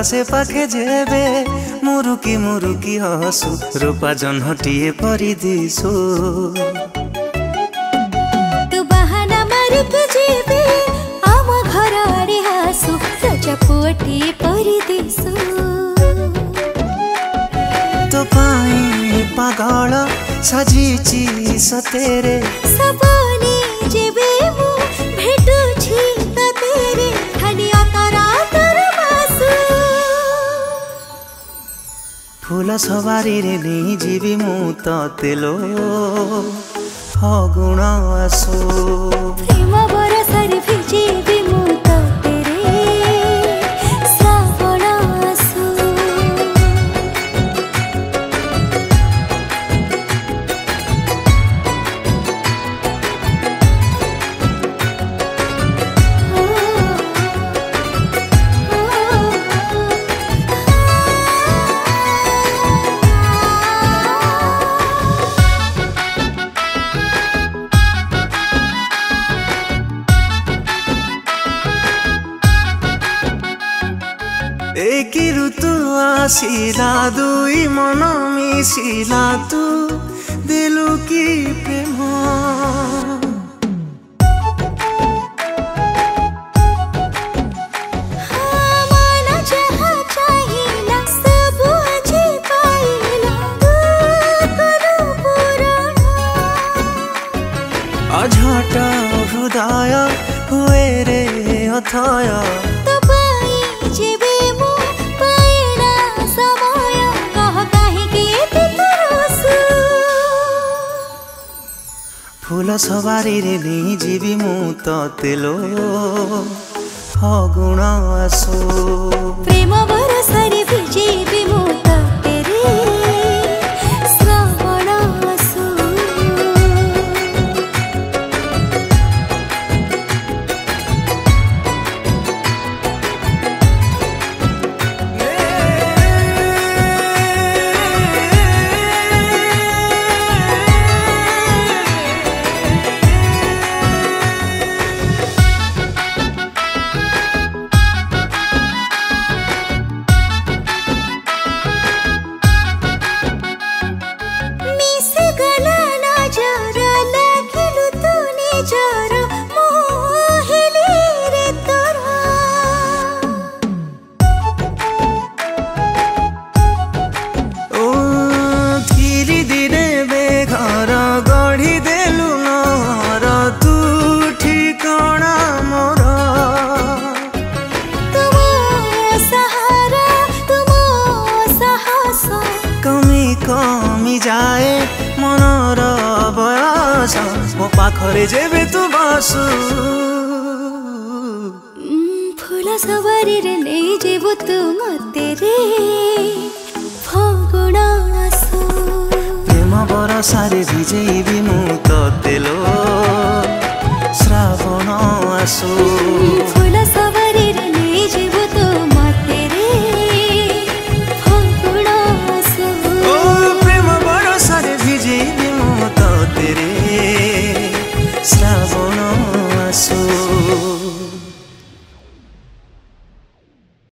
आसे पाखे जेबे मुरुकी हसु रूपा जन्हटिए परि दिसु तू बहाना मारिके जेबे आम घर आड़े आसु रजा पुअटिए परि दिसु तो पाई पागल सजीची सतेरे सबनी जेबे मु भेटुछि त तेरे खाली अतरा तर मासु फूल सवारी रे नहीं जीवी मु तेलो फगुण आसो प्रेम बरसरे भिजेबी मु तेरे श्रावण आसु एक ऋतु आसिला दुई मन मिसिला तू दिलु की प्रेम अझट हृदय हुए रे अथय फूल सवारी रे नहीं जीवी मु तेलो फगुण आसो प्रेम बरसरे भिजेबी मु तेरे श्रावण आसु कमी जाए मनर बयस मो पाखरे जेबे तू बसु फूल सवारी रे नहीं जेबु तू मते रे फगुण आसु प्रेम बरसारे भिजेबी मु तेलो श्रावण आसु फूल सवारी रे नहीं जेबु तू मते रे फगुण आसु प्रेम बरसारे भिजेबी मु तेरे श्रावण आसु।